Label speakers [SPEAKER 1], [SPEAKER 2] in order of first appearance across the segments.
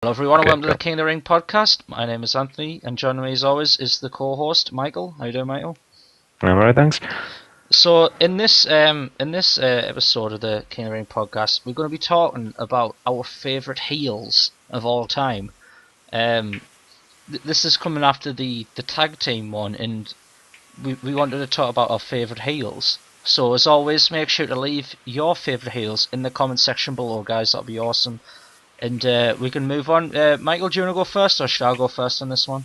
[SPEAKER 1] Hello everyone, and
[SPEAKER 2] Okay,
[SPEAKER 1] welcome to
[SPEAKER 2] cool.
[SPEAKER 1] the King of the Ring podcast. My name is Anthony, and joining me as always is the co-host Michael. How you doing, Michael?
[SPEAKER 2] All right, thanks.
[SPEAKER 1] So in this episode of the King of the Ring podcast, we're going to be talking about our favourite heels of all time. This is coming after the tag team one, and we wanted to talk about our favourite heels. So as always, make sure to leave your favourite heels in the comment section below, guys. That'll be awesome. And we can move on. Michael, do you want to go first, or should I go first on this one?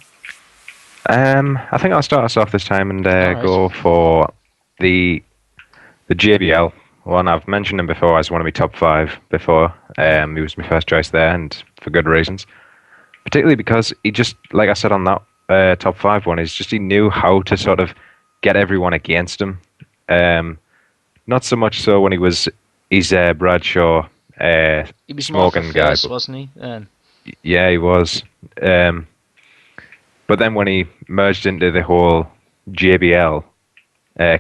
[SPEAKER 2] I think I'll start us off this time and
[SPEAKER 1] All right.
[SPEAKER 2] go for the JBL one. I've mentioned him before as one of my top five before. He was my first choice there, and for good reasons. Particularly because he just, like I said on that top five one, he knew how to sort of get everyone against him. Not so much so when he was his Bradshaw
[SPEAKER 1] He was more of a
[SPEAKER 2] smoking guy,
[SPEAKER 1] face,
[SPEAKER 2] but
[SPEAKER 1] wasn't he?
[SPEAKER 2] yeah, he was. But then when he merged into the whole JBL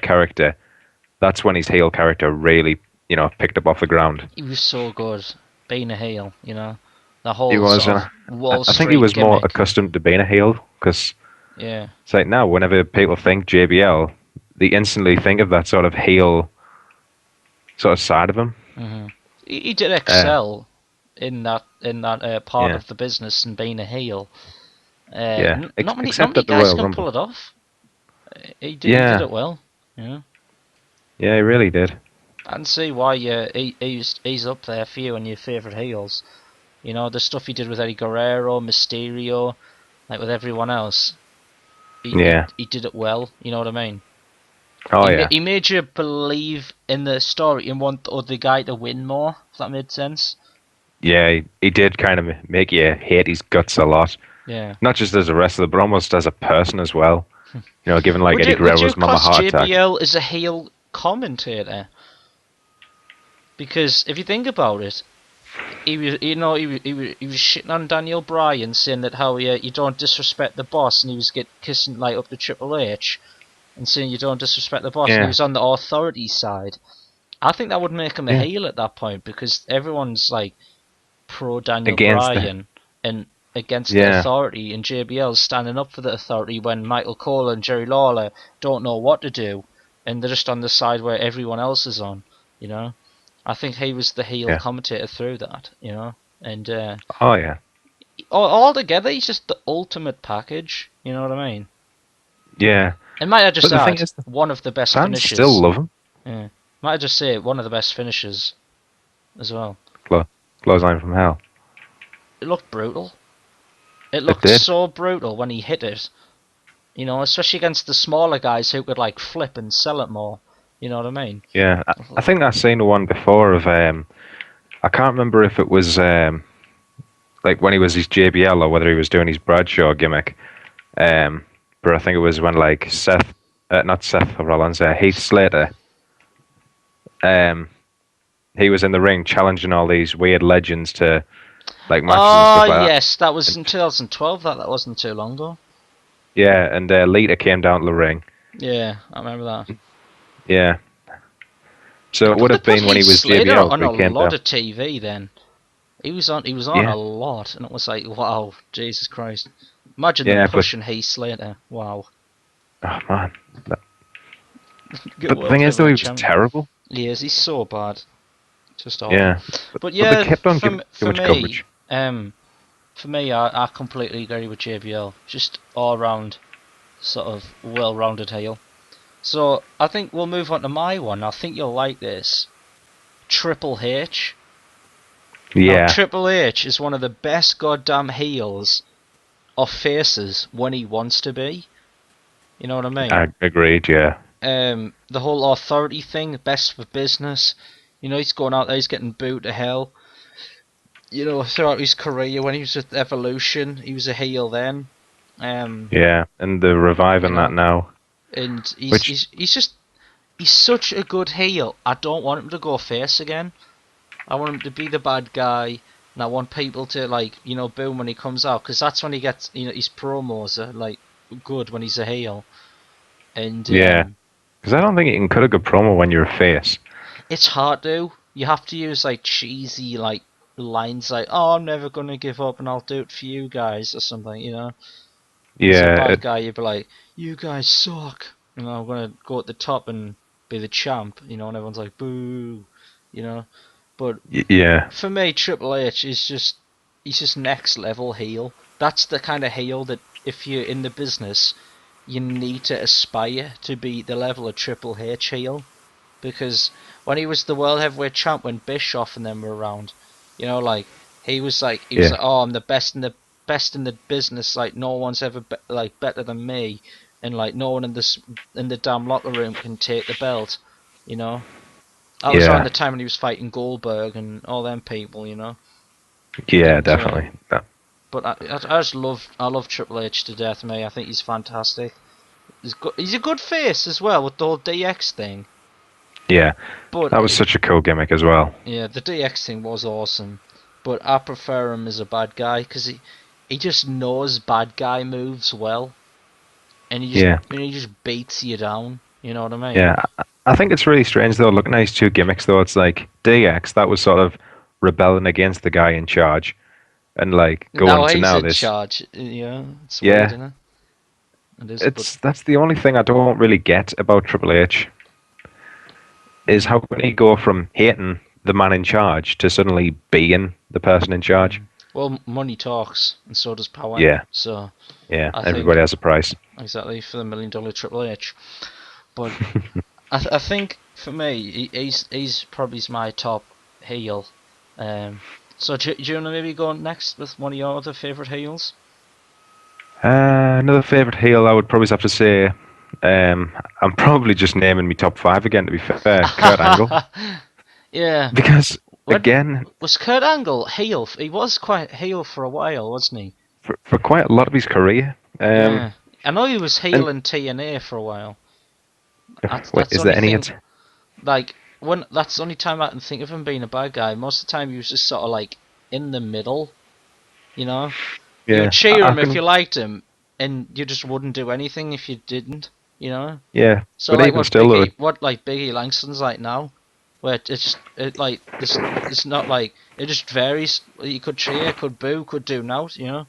[SPEAKER 2] character, that's when his heel character really, picked up off the ground.
[SPEAKER 1] He was so good being a heel, the
[SPEAKER 2] He
[SPEAKER 1] whole
[SPEAKER 2] was,
[SPEAKER 1] sort of Wall
[SPEAKER 2] I think he
[SPEAKER 1] Street
[SPEAKER 2] was more
[SPEAKER 1] gimmick.
[SPEAKER 2] accustomed to being a heel because
[SPEAKER 1] Yeah.
[SPEAKER 2] it's like now, whenever people think JBL, they instantly think of that sort of heel sort of side of him.
[SPEAKER 1] He did excel in that part
[SPEAKER 2] Yeah,
[SPEAKER 1] of the business and being a heel.
[SPEAKER 2] yeah.
[SPEAKER 1] Not
[SPEAKER 2] Except
[SPEAKER 1] many
[SPEAKER 2] at the
[SPEAKER 1] guys
[SPEAKER 2] Royal
[SPEAKER 1] can
[SPEAKER 2] Rumble.
[SPEAKER 1] pull it off. He did
[SPEAKER 2] Yeah,
[SPEAKER 1] it well. Yeah.
[SPEAKER 2] yeah, he really did.
[SPEAKER 1] I can see why he's up there for you and your favourite heels. The stuff he did with Eddie Guerrero, Mysterio, like with everyone else.
[SPEAKER 2] Yeah.
[SPEAKER 1] He did it well. You know what I mean?
[SPEAKER 2] Oh yeah.
[SPEAKER 1] He made you believe in the story and want the other guy to win more. If that made sense.
[SPEAKER 2] Yeah, he did kind of make you hate his guts a lot.
[SPEAKER 1] Yeah.
[SPEAKER 2] Not just as a wrestler, but almost as a person as well. Given like
[SPEAKER 1] Would
[SPEAKER 2] Eddie
[SPEAKER 1] you
[SPEAKER 2] Guerrero's mum a
[SPEAKER 1] class
[SPEAKER 2] heart attack.
[SPEAKER 1] JBL as a heel commentator? Because if you think about it, he was shitting on Daniel Bryan, saying that how you don't disrespect the boss, and he was kissing like up to Triple H, and saying you don't disrespect the boss, and he
[SPEAKER 2] Yeah,
[SPEAKER 1] was on the authority side. I think that would make him a
[SPEAKER 2] yeah.
[SPEAKER 1] heel at that point because everyone's like pro Daniel
[SPEAKER 2] Against the
[SPEAKER 1] Bryan and against the
[SPEAKER 2] yeah,
[SPEAKER 1] authority, and JBL's standing up for the authority when Michael Cole and Jerry Lawler don't know what to do, and they're just on the side where everyone else is on. You know, I think he was the heel
[SPEAKER 2] yeah.
[SPEAKER 1] commentator through that. And
[SPEAKER 2] Oh yeah,
[SPEAKER 1] all together, he's just the ultimate package. You know what I mean?
[SPEAKER 2] yeah.
[SPEAKER 1] And might I just
[SPEAKER 2] But the thing
[SPEAKER 1] add,
[SPEAKER 2] is, the
[SPEAKER 1] one of the best
[SPEAKER 2] fans still
[SPEAKER 1] finishes.
[SPEAKER 2] love him.
[SPEAKER 1] Yeah, might I just say one of the best finishes as well.
[SPEAKER 2] Clo- Clothesline from hell.
[SPEAKER 1] It looked brutal. It
[SPEAKER 2] It
[SPEAKER 1] looked
[SPEAKER 2] did.
[SPEAKER 1] so brutal when he hit it. Especially against the smaller guys who could like flip and sell it more. You know what I mean?
[SPEAKER 2] Yeah, I think I've seen the one before of I can't remember if it was like when he was his JBL or whether he was doing his Bradshaw gimmick. But I think it was when like not Seth Rollins, Heath Slater. Um, he was in the ring challenging all these weird legends to like matches and
[SPEAKER 1] Oh
[SPEAKER 2] stuff like that.
[SPEAKER 1] yes, that was in 2012. That wasn't too long ago.
[SPEAKER 2] Yeah, and Lita came down to the ring.
[SPEAKER 1] Yeah, I remember that.
[SPEAKER 2] Yeah. So it would
[SPEAKER 1] They
[SPEAKER 2] have
[SPEAKER 1] put
[SPEAKER 2] been when he
[SPEAKER 1] Heath
[SPEAKER 2] was
[SPEAKER 1] Slater
[SPEAKER 2] JBL,
[SPEAKER 1] on
[SPEAKER 2] but
[SPEAKER 1] a
[SPEAKER 2] he came
[SPEAKER 1] lot
[SPEAKER 2] down.
[SPEAKER 1] of TV then. He was on
[SPEAKER 2] Yeah,
[SPEAKER 1] a lot, and it was like, wow, Jesus Christ! Imagine them
[SPEAKER 2] yeah, but
[SPEAKER 1] pushing Heath Slater. Wow.
[SPEAKER 2] oh man. But
[SPEAKER 1] Get
[SPEAKER 2] the
[SPEAKER 1] World
[SPEAKER 2] thing is, though, he
[SPEAKER 1] Heavyweight
[SPEAKER 2] was
[SPEAKER 1] Champion.
[SPEAKER 2] terrible.
[SPEAKER 1] He is. He's so bad. Just awful.
[SPEAKER 2] Yeah,
[SPEAKER 1] But
[SPEAKER 2] but they
[SPEAKER 1] yeah,
[SPEAKER 2] kept on giving too
[SPEAKER 1] for
[SPEAKER 2] much
[SPEAKER 1] me,
[SPEAKER 2] coverage.
[SPEAKER 1] I completely agree with JBL. Just all round, sort of well-rounded heel. So I think we'll move on to my one. I think you'll like this. Triple H. Now
[SPEAKER 2] Yeah,
[SPEAKER 1] Triple H is one of the best goddamn heels or faces when he wants to be. You know what I mean?
[SPEAKER 2] I agreed. Yeah,
[SPEAKER 1] The whole authority thing, best for business. He's going out there, he's getting booed to hell. Throughout his career, when he was with Evolution, he was a heel then. Um,
[SPEAKER 2] yeah, and they're
[SPEAKER 1] you
[SPEAKER 2] reviving that
[SPEAKER 1] know,
[SPEAKER 2] now.
[SPEAKER 1] and
[SPEAKER 2] Which
[SPEAKER 1] he's such a good heel. I don't want him to go face again. I want him to be the bad guy, and I want people to boo him when he comes out, because that's when he gets his promos are like good when he's a heel. And
[SPEAKER 2] yeah, because I don't think you can cut a good promo when you're a face.
[SPEAKER 1] it's hard to. You have to use like cheesy lines like, "Oh, I'm never gonna give up, and I'll do it for you guys," or something, you know. And as a
[SPEAKER 2] Yeah,
[SPEAKER 1] bad guy, you'd be like, "You guys suck," you know. I'm gonna go at the top and be the champ, you know, and everyone's like, "Boo," you know. But
[SPEAKER 2] yeah,
[SPEAKER 1] for me, Triple H is just he's just next level heel. That's the kind of heel that if you're in the business, you need to aspire to be the level of Triple H heel. Because when he was the world heavyweight champ, when Bischoff and them were around, you know, like he was
[SPEAKER 2] yeah,
[SPEAKER 1] like, oh, I'm the best in the business. Like no one's ever like better than me, and like no one in the damn locker room can take the belt. You know, that was around
[SPEAKER 2] yeah,
[SPEAKER 1] the time when he was fighting Goldberg and all them people. You know,
[SPEAKER 2] yeah,
[SPEAKER 1] and
[SPEAKER 2] definitely.
[SPEAKER 1] but I just love Triple H to death, mate. I think he's fantastic. He's a good face as well with the whole DX thing.
[SPEAKER 2] Yeah,
[SPEAKER 1] But
[SPEAKER 2] that was such a cool gimmick as well.
[SPEAKER 1] yeah, the DX thing was awesome, but I prefer him as a bad guy because he just knows bad guy moves well,
[SPEAKER 2] Yeah,
[SPEAKER 1] and he just beats you down. You know what I mean?
[SPEAKER 2] yeah. I think it's really strange though. Looking at these two gimmicks, though, it's like DX that was sort of rebelling against the guy in charge, and like going
[SPEAKER 1] Now
[SPEAKER 2] to
[SPEAKER 1] he's
[SPEAKER 2] now
[SPEAKER 1] in
[SPEAKER 2] this.
[SPEAKER 1] charge. Yeah, it's weird,
[SPEAKER 2] Yeah,
[SPEAKER 1] isn't it? It is, but
[SPEAKER 2] it's that's the only thing I don't really get about Triple H is
[SPEAKER 1] mm,
[SPEAKER 2] how can he go from hating the man in charge to suddenly being the person in charge?
[SPEAKER 1] well, money talks, and so does power.
[SPEAKER 2] Yeah,
[SPEAKER 1] So
[SPEAKER 2] yeah.
[SPEAKER 1] I
[SPEAKER 2] Everybody
[SPEAKER 1] think
[SPEAKER 2] has a price.
[SPEAKER 1] exactly for the $1 million Triple H. But I think for me, he's probably my top heel. Um, so do you want to maybe go next with one of your other favourite heels?
[SPEAKER 2] Another favorite heel, I would probably have to say. I'm probably just naming me top five again. To be fair, Kurt Angle,
[SPEAKER 1] Yeah.
[SPEAKER 2] because
[SPEAKER 1] When
[SPEAKER 2] again,
[SPEAKER 1] was Kurt Angle heel? He was quite heel for a while, wasn't he?
[SPEAKER 2] for quite a lot of his career,
[SPEAKER 1] Yeah. I know he was
[SPEAKER 2] and
[SPEAKER 1] heel in TNA for a while.
[SPEAKER 2] wait,
[SPEAKER 1] That's the
[SPEAKER 2] is
[SPEAKER 1] only
[SPEAKER 2] there any?
[SPEAKER 1] thing. Like when that's the only time I can think of him being a bad guy. Most of the time he was just sort of like in the middle, you know. You would
[SPEAKER 2] Yeah,
[SPEAKER 1] cheer
[SPEAKER 2] I
[SPEAKER 1] him if you
[SPEAKER 2] can.
[SPEAKER 1] liked him, and you just wouldn't do anything if you didn't, you know.
[SPEAKER 2] Yeah,
[SPEAKER 1] So
[SPEAKER 2] but
[SPEAKER 1] like
[SPEAKER 2] even still, though,
[SPEAKER 1] What like Biggie Langston's like now, where it like this it's not like it just varies. You could cheer, could boo, could do nout, you know.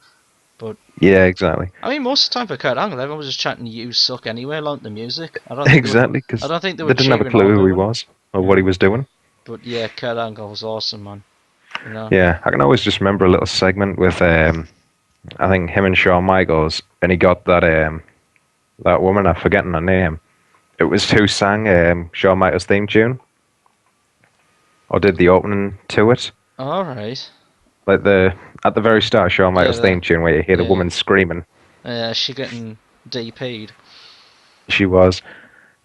[SPEAKER 1] But
[SPEAKER 2] yeah, exactly,
[SPEAKER 1] I mean, most of the time for Kurt Angle, everyone was just chanting "You suck" anyway along the music.
[SPEAKER 2] exactly,
[SPEAKER 1] I
[SPEAKER 2] because
[SPEAKER 1] don't think they were
[SPEAKER 2] they didn't have a
[SPEAKER 1] cheering or
[SPEAKER 2] clue who he
[SPEAKER 1] booing.
[SPEAKER 2] was or what he
[SPEAKER 1] Yeah.
[SPEAKER 2] was doing.
[SPEAKER 1] But yeah, Kurt Angle was awesome, man. You know.
[SPEAKER 2] Yeah, I can always just remember a little segment with I think him and Shawn Michaels, and he got that woman, I'm forgetting her name. It was who sang Shawn Michaels' theme tune, or did the opening to it.
[SPEAKER 1] All right.
[SPEAKER 2] Like at the very start of Shawn
[SPEAKER 1] Yeah.
[SPEAKER 2] Michaels' theme tune, where you hear the
[SPEAKER 1] Yeah.
[SPEAKER 2] woman screaming.
[SPEAKER 1] She getting DP'd.
[SPEAKER 2] She was,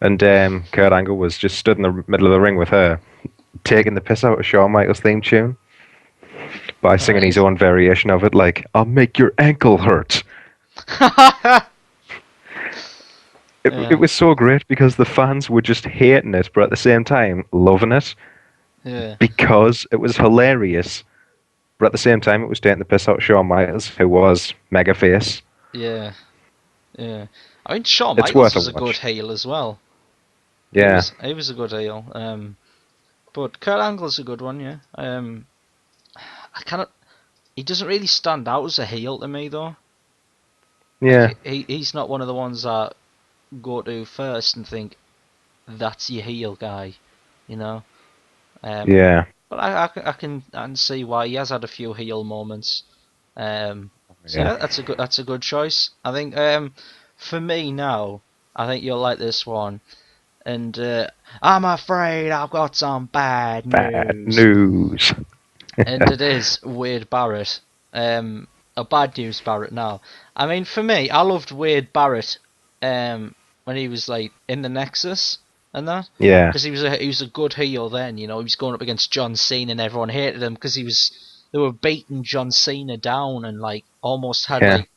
[SPEAKER 2] and Kurt Angle was just stood in the middle of the ring with her, taking the piss out of Shawn Michaels' theme tune by singing his
[SPEAKER 1] Right.
[SPEAKER 2] own variation of it, like "I'll make your ankle hurt." It
[SPEAKER 1] Yeah.
[SPEAKER 2] was so great because the fans were just hating it, but at the same time loving it
[SPEAKER 1] Yeah.
[SPEAKER 2] because it was hilarious. But at the same time, it was taking the piss out of Shawn Michaels, who was mega face.
[SPEAKER 1] Yeah. Yeah. I mean, Shawn
[SPEAKER 2] It's
[SPEAKER 1] Michaels
[SPEAKER 2] worth a
[SPEAKER 1] was a good
[SPEAKER 2] watch.
[SPEAKER 1] heel as well.
[SPEAKER 2] Yeah,
[SPEAKER 1] He was a good heel. But Kurt Angle's a good one, yeah. I cannot. He doesn't really stand out as a heel to me though.
[SPEAKER 2] yeah,
[SPEAKER 1] Like he's not one of the ones that go to first and think that's your heel guy, you know. Um,
[SPEAKER 2] yeah,
[SPEAKER 1] but I can see why he has had a few heel moments. So
[SPEAKER 2] yeah.
[SPEAKER 1] yeah, that's a good choice. I think for me now, I think you'll like this one. And I'm afraid I've got some bad
[SPEAKER 2] Bad
[SPEAKER 1] news.
[SPEAKER 2] news.
[SPEAKER 1] And it is Wade Barrett. A bad news Barrett now. I mean, for me, I loved Wade Barrett when he was like in the Nexus and that,
[SPEAKER 2] Yeah,
[SPEAKER 1] because he was a good heel then. You know, he was going up against John Cena and everyone hated him because they were beating John Cena down and like almost had
[SPEAKER 2] yeah,
[SPEAKER 1] like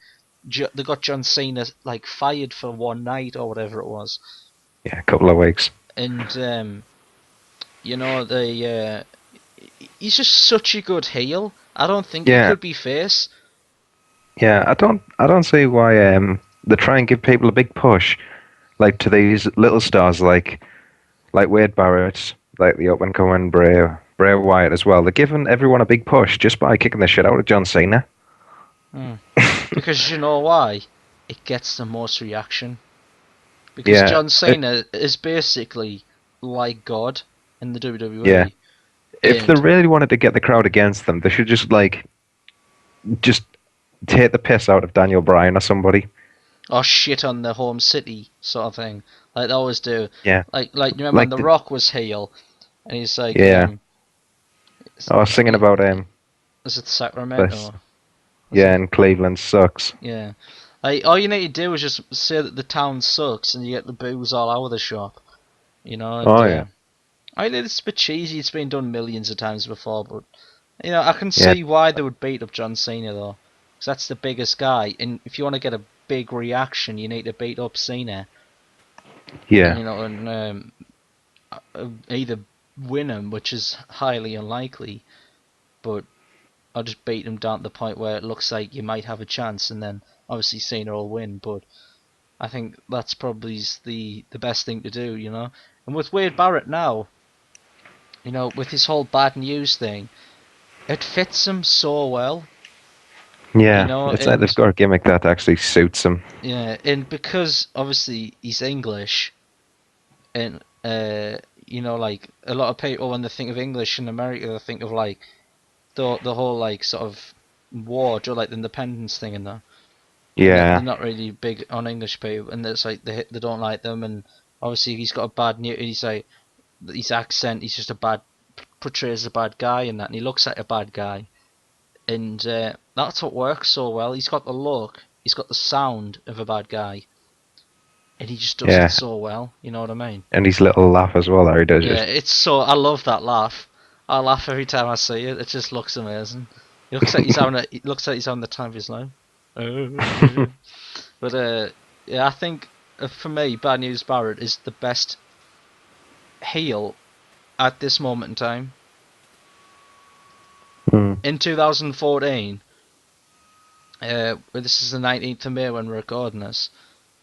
[SPEAKER 1] they got John Cena like fired for one night or whatever it was.
[SPEAKER 2] yeah. A couple of weeks.
[SPEAKER 1] And you know he's just such a good heel. I don't think he
[SPEAKER 2] Yeah,
[SPEAKER 1] could be face.
[SPEAKER 2] yeah. I don't see why they try and give people a big push, like to these little stars like Wade Barrett, like the up and coming Bray Wyatt as well. They're giving everyone a big push just by kicking the shit out of John Cena.
[SPEAKER 1] Because you know why? It gets the most reaction. Because
[SPEAKER 2] Yeah,
[SPEAKER 1] John Cena is basically like God in the WWE.
[SPEAKER 2] Yeah. If they
[SPEAKER 1] And
[SPEAKER 2] really wanted to get the crowd against them, they should just take the piss out of Daniel Bryan or somebody.
[SPEAKER 1] or shit on the home city sort of thing, like they always do.
[SPEAKER 2] Yeah.
[SPEAKER 1] Like you remember when
[SPEAKER 2] Like
[SPEAKER 1] The Rock was heel, and he's like,
[SPEAKER 2] yeah. I was singing about
[SPEAKER 1] is it
[SPEAKER 2] this.
[SPEAKER 1] Sacramento? Was
[SPEAKER 2] Yeah,
[SPEAKER 1] it?
[SPEAKER 2] and Cleveland sucks.
[SPEAKER 1] Yeah. Like all you need to do is just say that the town sucks, and you get the boos all over the shop. You know, and
[SPEAKER 2] Oh yeah.
[SPEAKER 1] I know it's a bit cheesy. It's been done millions of times before, but I can
[SPEAKER 2] Yeah.
[SPEAKER 1] see why they would beat up John Cena though, because that's the biggest guy. And if you want to get a big reaction, you need to beat up Cena.
[SPEAKER 2] Yeah.
[SPEAKER 1] And either win him, which is highly unlikely, but I'll just beat him down to the point where it looks like you might have a chance, and then obviously Cena will win. But I think that's probably the best thing to do, And with Wade Barrett now, with his whole bad news thing, it fits him so well,
[SPEAKER 2] Yeah. It's like
[SPEAKER 1] and
[SPEAKER 2] they've got a gimmick that actually suits him.
[SPEAKER 1] yeah, and because obviously he's English, and like a lot of people when they think of English in America, they think of like the whole like sort of war or like the independence thing and that. And they're
[SPEAKER 2] Yeah.
[SPEAKER 1] not really big on English people, and it's like they don't like them, and obviously he's got a bad new. He's like his accent. He's just portrays a bad guy and that, and he looks like a bad guy, and that's what works so well. He's got the look, he's got the sound of a bad guy, and he just does
[SPEAKER 2] Yeah.
[SPEAKER 1] it so well. You know what I mean?
[SPEAKER 2] And his little laugh as well that he does.
[SPEAKER 1] Yeah, it's so. I love that laugh. I laugh every time I see it. It just looks amazing. It looks like he's on the time of his life. But yeah, I think for me, Bad News Barrett is the best heel at this moment in time. In 2014, this is the 19th of May when we're recording this,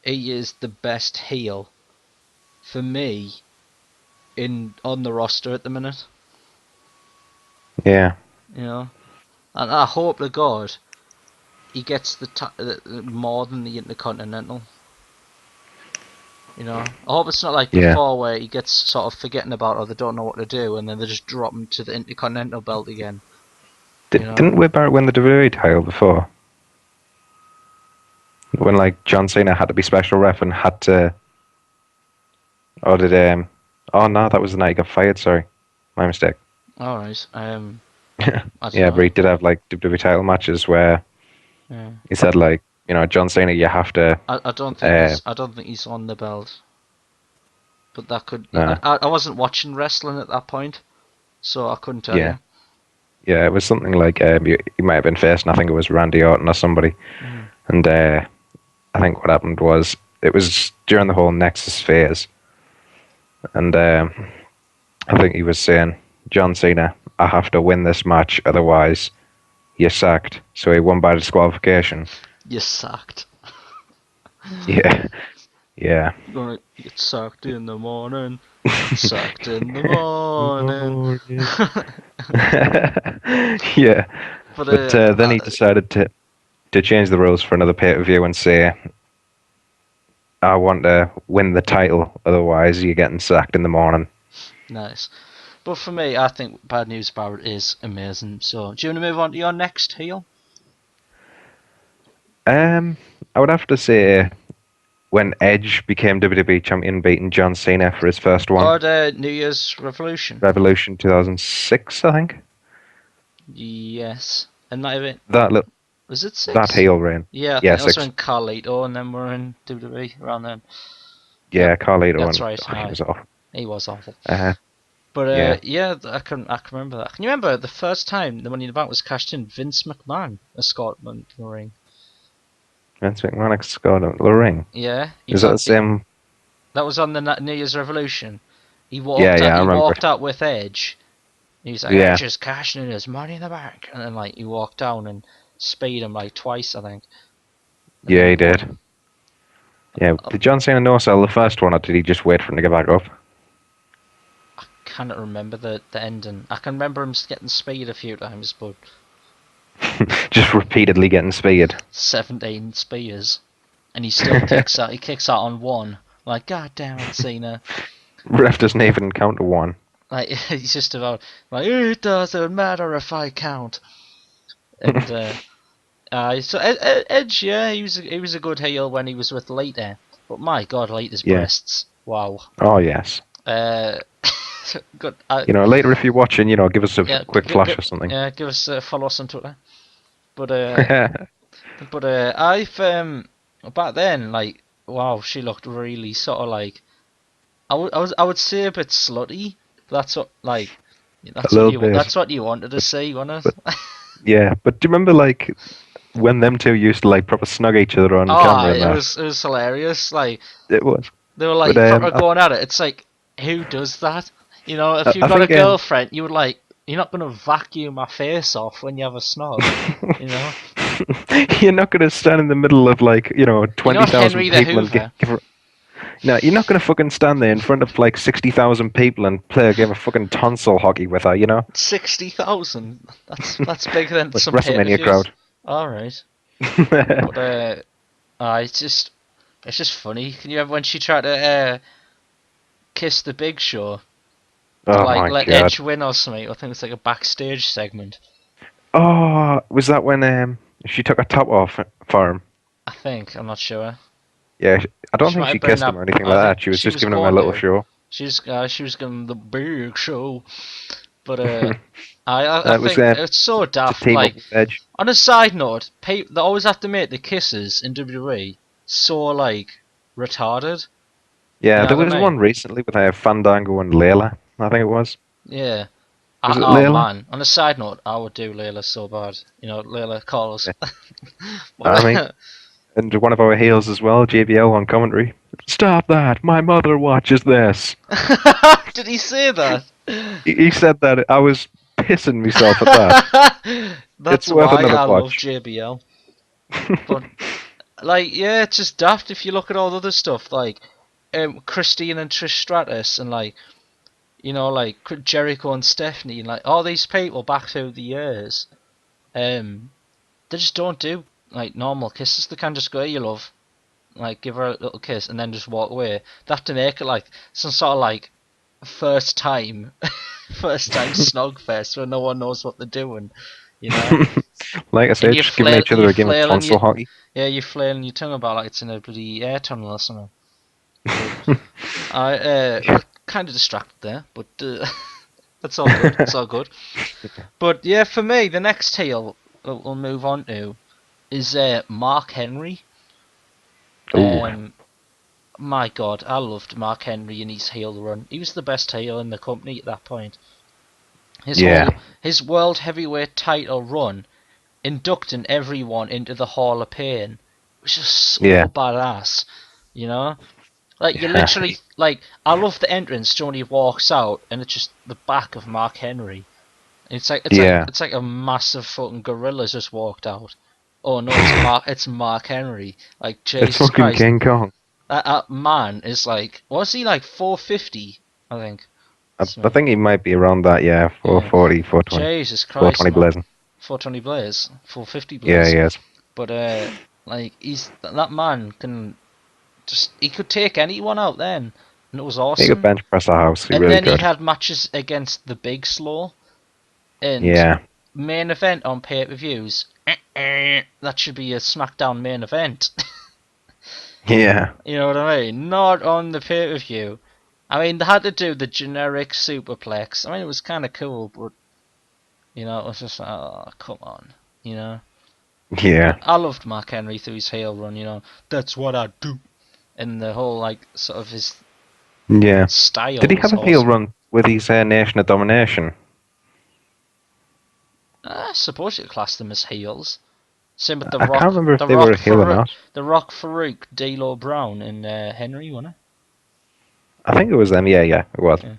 [SPEAKER 1] he is the best heel for me on the roster at the minute.
[SPEAKER 2] Yeah.
[SPEAKER 1] And I hope to God he gets more than the Intercontinental. I hope it's not like before where he gets sort of forgetting about it, or they don't know what to do, and then they just drop him to the Intercontinental belt again.
[SPEAKER 2] Didn't Wade Barrett win the WWE title before? When like John Cena had to be special ref and had to, or did Oh no, that was the night he got fired. Sorry, my mistake.
[SPEAKER 1] All right.
[SPEAKER 2] Yeah, but he did have like WWE title matches where he said like, John Cena, you have to.
[SPEAKER 1] I don't think he's on the belt. But that could.
[SPEAKER 2] Nah.
[SPEAKER 1] I wasn't watching wrestling at that point, so I couldn't tell you.
[SPEAKER 2] Yeah, it was something like he might have been facing. I think it was Randy Orton or somebody, and I think what happened was it was during the whole Nexus phase, and I think he was saying, John Cena, I have to win this match, otherwise you're sacked. So he won by disqualification.
[SPEAKER 1] You're sacked.
[SPEAKER 2] Yeah. Yeah.
[SPEAKER 1] You're gonna get sacked in the morning. Sacked in the morning.
[SPEAKER 2] Yeah. But then he decided to change the rules for another pay-per-view and say, I want to win the title, otherwise you're getting sacked in the morning.
[SPEAKER 1] Nice. But for me, I think Bad News Barrett is amazing. So, do you want to move on to your next heel?
[SPEAKER 2] I would have to say when Edge became WWE champion, beating John Cena for his first one.
[SPEAKER 1] Or the New Year's Revolution.
[SPEAKER 2] Revolution 2006, I think.
[SPEAKER 1] Yes. And might have been... Was it 6?
[SPEAKER 2] That heel reign.
[SPEAKER 1] Yeah, I think that was when Carlito and then we're in WWE around then.
[SPEAKER 2] Yeah, Carlito.
[SPEAKER 1] That's right.
[SPEAKER 2] He was awful.
[SPEAKER 1] He was awful.
[SPEAKER 2] But
[SPEAKER 1] yeah, I can remember that. Can you remember the first time the Money in the Bank was cashed in? Vince McMahon escorted him to the ring.
[SPEAKER 2] Vince McMahon escorted him to the ring?
[SPEAKER 1] Yeah.
[SPEAKER 2] Is that the same?
[SPEAKER 1] That was on the New Year's Revolution. He walked out with Edge. He was like, Edge is cashing in his Money in the Bank. And then he walked down and spayed him twice, I think.
[SPEAKER 2] Yeah, he did. Yeah, did John Cena no-sell the first one, or did he just wait for him to get back up?
[SPEAKER 1] I cannot remember the ending. I can remember him getting speed a few times, but
[SPEAKER 2] Just repeatedly getting speared.
[SPEAKER 1] 17 spears, and he still kicks out. He kicks out on one. Like, God damn it, Cena.
[SPEAKER 2] Ref doesn't even count to one.
[SPEAKER 1] Like, he's just about like, it doesn't matter if I count. And so Edge, yeah, he was a good heel when he was with Lita. But my God, Lita's
[SPEAKER 2] Yeah.
[SPEAKER 1] breasts, wow.
[SPEAKER 2] Oh yes.
[SPEAKER 1] Good.
[SPEAKER 2] Later if you're watching, give us a
[SPEAKER 1] Yeah,
[SPEAKER 2] quick flash or something.
[SPEAKER 1] Yeah, give us follow us on Twitter. But I've back then, like, wow, she looked really sort of like I would say a bit slutty. That's what
[SPEAKER 2] a little bit.
[SPEAKER 1] that's what you wanted to see, wasn't it?
[SPEAKER 2] But, yeah, but do you remember like when them two used to like proper snug each other on camera and
[SPEAKER 1] it
[SPEAKER 2] that?
[SPEAKER 1] was hilarious. Like
[SPEAKER 2] It was.
[SPEAKER 1] they were like
[SPEAKER 2] But
[SPEAKER 1] proper going at it. It's like, who does that? If you've
[SPEAKER 2] I
[SPEAKER 1] got a
[SPEAKER 2] think,
[SPEAKER 1] girlfriend, you would like, you're not gonna vacuum my face off when you have a snog,
[SPEAKER 2] You're not gonna stand in the middle of like
[SPEAKER 1] You're not
[SPEAKER 2] 20,000
[SPEAKER 1] Henry the
[SPEAKER 2] people and
[SPEAKER 1] Hoover.
[SPEAKER 2] give her. No, you're not gonna fucking stand there in front of like 60,000 people and play a game of fucking tonsil hockey with her,
[SPEAKER 1] 60,000. That's bigger than
[SPEAKER 2] Like
[SPEAKER 1] some
[SPEAKER 2] WrestleMania
[SPEAKER 1] pay-per-views.
[SPEAKER 2] crowd.
[SPEAKER 1] All right, but it's just funny. Can you ever when she tried to kiss the Big Show to
[SPEAKER 2] Oh
[SPEAKER 1] like
[SPEAKER 2] my
[SPEAKER 1] let
[SPEAKER 2] god.
[SPEAKER 1] Edge win or something? I think it's like a backstage segment.
[SPEAKER 2] Oh, was that when she took her top off for him?
[SPEAKER 1] I think I'm not sure.
[SPEAKER 2] Yeah, I don't
[SPEAKER 1] She
[SPEAKER 2] think
[SPEAKER 1] might
[SPEAKER 2] she
[SPEAKER 1] have been
[SPEAKER 2] kissed him or anything like
[SPEAKER 1] I think
[SPEAKER 2] that. She was just
[SPEAKER 1] was
[SPEAKER 2] giving him a
[SPEAKER 1] going
[SPEAKER 2] little
[SPEAKER 1] to.
[SPEAKER 2] show.
[SPEAKER 1] She was giving the Big Show, but I
[SPEAKER 2] That was
[SPEAKER 1] think it's so
[SPEAKER 2] to
[SPEAKER 1] daft.
[SPEAKER 2] team up
[SPEAKER 1] Like,
[SPEAKER 2] with Edge.
[SPEAKER 1] on a side note, they always have to make the kisses in WWE so like retarded. You
[SPEAKER 2] Yeah,
[SPEAKER 1] know
[SPEAKER 2] there
[SPEAKER 1] what
[SPEAKER 2] was
[SPEAKER 1] I mean?
[SPEAKER 2] one recently with Fandango and Layla. I think it was.
[SPEAKER 1] Yeah.
[SPEAKER 2] Was it
[SPEAKER 1] Oh
[SPEAKER 2] Layla?
[SPEAKER 1] man. On a side note, I would do Layla so bad. Layla calls.
[SPEAKER 2] I mean, and one of our heels as well, JBL on commentary. Stop that! My mother watches this.
[SPEAKER 1] Did he say that?
[SPEAKER 2] He said that. I was pissing myself at that.
[SPEAKER 1] That's
[SPEAKER 2] It's worth
[SPEAKER 1] why
[SPEAKER 2] another
[SPEAKER 1] I love
[SPEAKER 2] watch.
[SPEAKER 1] JBL. But like, yeah, it's just daft if you look at all the other stuff, like Christine and Trish Stratus, and like, like Jericho and Stephanie, and like all these people back through the years, they just don't do like normal kisses. They can't just go, "Hey, you love," like give her a little kiss and then just walk away. They have to make it like some sort of like first time, first time snog fest where no one knows what they're doing, you know.
[SPEAKER 2] Like I said, just giving each other a game of tonsil hockey.
[SPEAKER 1] Yeah, you're flailing your tongue about like it's in a bloody air tunnel or something. But I got kind of distracted there, but that's all good. It's all good. But yeah, for me, the next heel we'll move on to is Mark Henry. My God, I loved Mark Henry in his heel run. He was the best heel in the company at that point. His world heavyweight title run, inducting everyone into the Hall of Pain, was just so badass. Like you literally like. I love the entrance. When he walks out, and it's just the back of Mark Henry. It's like a massive fucking gorilla just walked out. Oh no, it's Mark Henry. Like Jesus
[SPEAKER 2] it's fucking
[SPEAKER 1] Christ,
[SPEAKER 2] King Kong.
[SPEAKER 1] That man is like, was he like 450? I think.
[SPEAKER 2] I think he might be around that. Yeah, 440, 420.
[SPEAKER 1] Jesus Christ,
[SPEAKER 2] 420 blazing.
[SPEAKER 1] 420 blaze, 450 blaze.
[SPEAKER 2] Yeah, he is.
[SPEAKER 1] But like that man he could take anyone out then, and it was awesome.
[SPEAKER 2] He could bench press a house.
[SPEAKER 1] And
[SPEAKER 2] really
[SPEAKER 1] then
[SPEAKER 2] could.
[SPEAKER 1] he had matches against the Big Slow. And main event on pay-per-views. That should be a SmackDown main event.
[SPEAKER 2] Yeah.
[SPEAKER 1] You know what I mean? Not on the pay-per-view. I mean, they had to do the generic superplex. I mean, it was kind of cool, but it was just like, oh, come on,
[SPEAKER 2] Yeah.
[SPEAKER 1] But I loved Mark Henry through his heel run. That's what I do, and the whole like sort of his style.
[SPEAKER 2] Did he have a heel run with his Nation of Domination?
[SPEAKER 1] I suppose you could class them as heels. Same with the Rock.
[SPEAKER 2] I can't remember if they were a heel or not.
[SPEAKER 1] The Rock, Farouk, D'Lo Brown, and Henry, wasn't it?
[SPEAKER 2] I think it was them. Yeah, it was.
[SPEAKER 1] Yeah.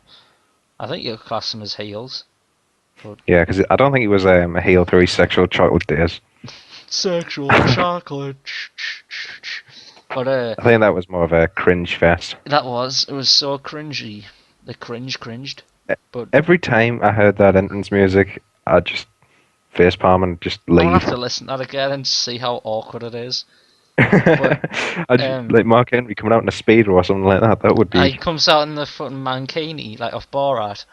[SPEAKER 1] I think you could class them as heels. But
[SPEAKER 2] yeah, because I don't think he was a heel through his sexual chocolate days.
[SPEAKER 1] Sexual chocolate. But
[SPEAKER 2] I think that was more of a cringe fest.
[SPEAKER 1] It was so cringy. The cringed. But
[SPEAKER 2] Every time I heard that entrance music, I'd just facepalm and just
[SPEAKER 1] I'm gonna
[SPEAKER 2] leave.
[SPEAKER 1] have to listen to that again and see how awkward it is. But
[SPEAKER 2] I just like Mark Henry coming out in a speedo or something like that. That would
[SPEAKER 1] he
[SPEAKER 2] be.
[SPEAKER 1] comes out in the fucking mankini like off Borat.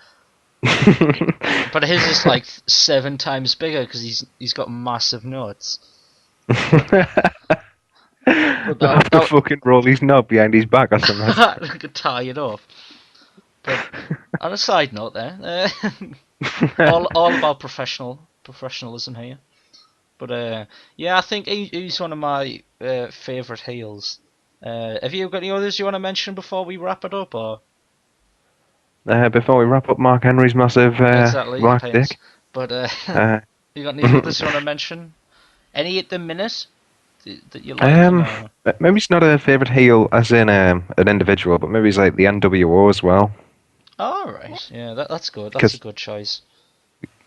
[SPEAKER 1] But his is like 7 times bigger because he's got massive nuts. But but
[SPEAKER 2] They'll
[SPEAKER 1] that
[SPEAKER 2] have to fucking roll his knob behind his back or something.
[SPEAKER 1] that could tie it off. But on a side note, there, all about professionalism here. But yeah, I think he's one of my favourite heels. Have you got any others you want to mention before we wrap it up, or
[SPEAKER 2] Before we wrap up Mark Henry's massive
[SPEAKER 1] exactly
[SPEAKER 2] black
[SPEAKER 1] penis?
[SPEAKER 2] dick,
[SPEAKER 1] But
[SPEAKER 2] uh,
[SPEAKER 1] you got any others you want to mention? Any at the minute that you like? Or
[SPEAKER 2] maybe he's not a favourite heel as in an individual, but maybe he's like the NWO as well,
[SPEAKER 1] all right, yeah, that's good. That's a
[SPEAKER 2] because
[SPEAKER 1] good choice.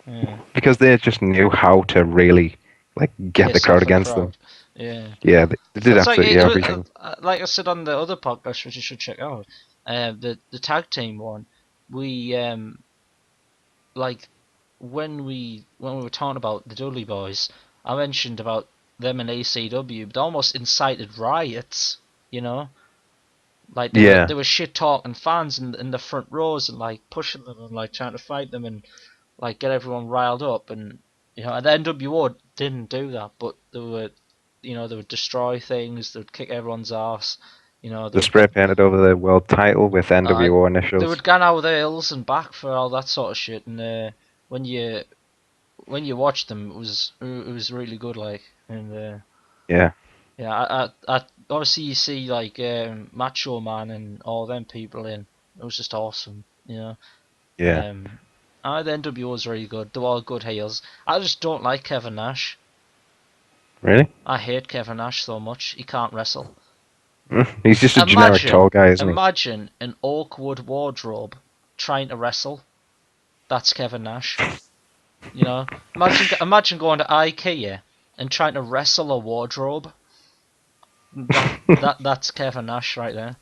[SPEAKER 1] Yeah,
[SPEAKER 2] they just knew how to really like get the
[SPEAKER 1] piss
[SPEAKER 2] crowd
[SPEAKER 1] off a
[SPEAKER 2] against them.
[SPEAKER 1] crowd. Yeah.
[SPEAKER 2] Yeah, they did
[SPEAKER 1] It's like
[SPEAKER 2] absolutely everything.
[SPEAKER 1] like I said on the other podcast, which you should check out. The tag team one, we like when we were talking about the Dudley Boys, I mentioned about them and ACW, but they almost incited riots. You know, like
[SPEAKER 2] Yeah,
[SPEAKER 1] they were shit talking fans in the front rows and like pushing them and like trying to fight them and like get everyone riled up and and the NWO didn't do that, but they were they would destroy things, they would kick everyone's ass, they
[SPEAKER 2] they
[SPEAKER 1] would
[SPEAKER 2] spray painted over the world title with
[SPEAKER 1] uh,
[SPEAKER 2] NWO
[SPEAKER 1] they
[SPEAKER 2] initials.
[SPEAKER 1] would go out their hills and back for all that sort of shit, and when you when you watch them, it was really good, like, and
[SPEAKER 2] Yeah,
[SPEAKER 1] yeah, I obviously you see like Macho Man and all them people in, it was just awesome,
[SPEAKER 2] yeah.
[SPEAKER 1] Um, the NWO was really good. They're all good heels. I just don't like Kevin Nash.
[SPEAKER 2] Really?
[SPEAKER 1] I hate Kevin Nash so much. He can't wrestle.
[SPEAKER 2] He's just a generic
[SPEAKER 1] Imagine,
[SPEAKER 2] tall guy, isn't he?
[SPEAKER 1] imagine an awkward wardrobe trying to wrestle. That's Kevin Nash. Imagine going to IKEA and trying to wrestle a wardrobe. That's Kevin Nash right there.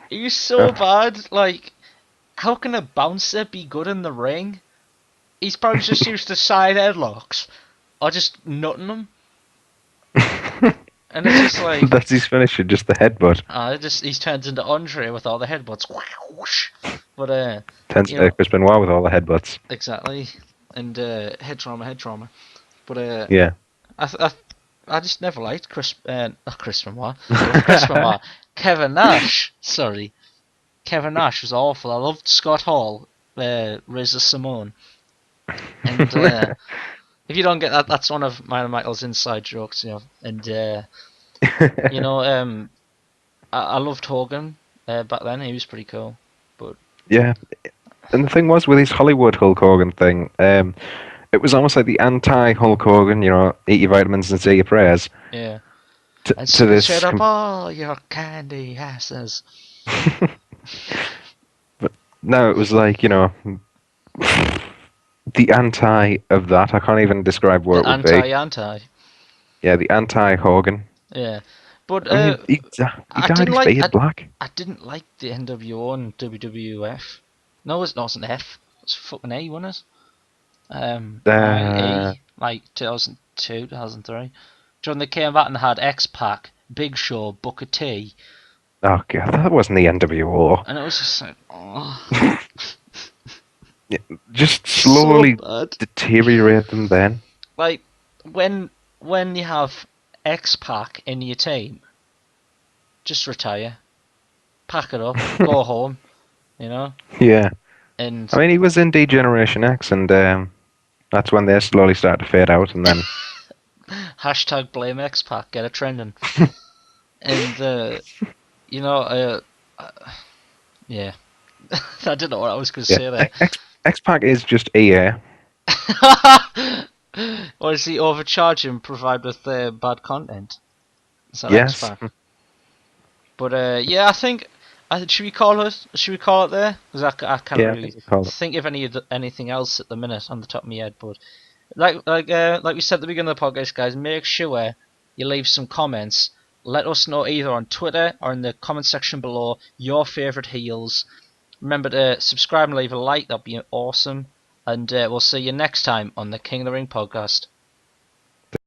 [SPEAKER 1] He's so bad. Like, how can a bouncer be good in the ring? He's probably just used to side headlocks or just nutting them, and it's just like
[SPEAKER 2] That's his finisher, just the headbutt.
[SPEAKER 1] he's turned into Andre with all the headbutts. Whoosh. But
[SPEAKER 2] Turns into Chris Benoit with all the headbutts.
[SPEAKER 1] exactly, and head trauma. But
[SPEAKER 2] Yeah.
[SPEAKER 1] I just never liked not Chris Benoit. Chris Benoit. Kevin Nash. Sorry, Kevin Nash was awful. I loved Scott Hall, Razor Simone, and if you don't get that, that's one of Michael's inside jokes, And I loved Hogan back then. He was pretty cool, but
[SPEAKER 2] Yeah. And the thing was with his Hollywood Hulk Hogan thing, it was almost like the anti Hulk Hogan, eat your vitamins and say your prayers.
[SPEAKER 1] yeah. And
[SPEAKER 2] To this.
[SPEAKER 1] shut up all your candy asses.
[SPEAKER 2] But no, it was like, the anti of that. I can't even describe what
[SPEAKER 1] The
[SPEAKER 2] it would be.
[SPEAKER 1] anti.
[SPEAKER 2] Yeah, the anti Hogan.
[SPEAKER 1] Yeah, but
[SPEAKER 2] I mean, he
[SPEAKER 1] I
[SPEAKER 2] dyed
[SPEAKER 1] didn't
[SPEAKER 2] his
[SPEAKER 1] like
[SPEAKER 2] beard black.
[SPEAKER 1] I didn't like the NWO and WWF. No, it wasn't F. It was fucking A, wasn't it?
[SPEAKER 2] Uh,
[SPEAKER 1] IE, like 2002, 2003. When they came back and had X-Pac, Big Show, Booker T,
[SPEAKER 2] oh, God, that wasn't the NWO.
[SPEAKER 1] and it was just like, oh,
[SPEAKER 2] Just slowly
[SPEAKER 1] so bad.
[SPEAKER 2] deteriorate them then.
[SPEAKER 1] Like, when you have X-Pac in your team, just retire. Pack it up, go home,
[SPEAKER 2] Yeah.
[SPEAKER 1] And
[SPEAKER 2] I mean, he was in Degeneration X, and that's when they slowly started to fade out, and then...
[SPEAKER 1] hashtag blame X-Pac, get it trending. And, yeah. I didn't know what I was going to say there.
[SPEAKER 2] X-Pac is just EA.
[SPEAKER 1] Or is he overcharging, provide with bad content? Is that
[SPEAKER 2] Yes.
[SPEAKER 1] X-Pac? But yeah, I think should we call it? Should we call it there? Because I can't really think of anything else at the minute on the top of my head. But like we said at the beginning of the podcast, guys, make sure you leave some comments let us know either on Twitter or in the comment section below your favourite heels. Remember to subscribe and leave a like, that'd be awesome. And we'll see you next time on the King of the Ring podcast.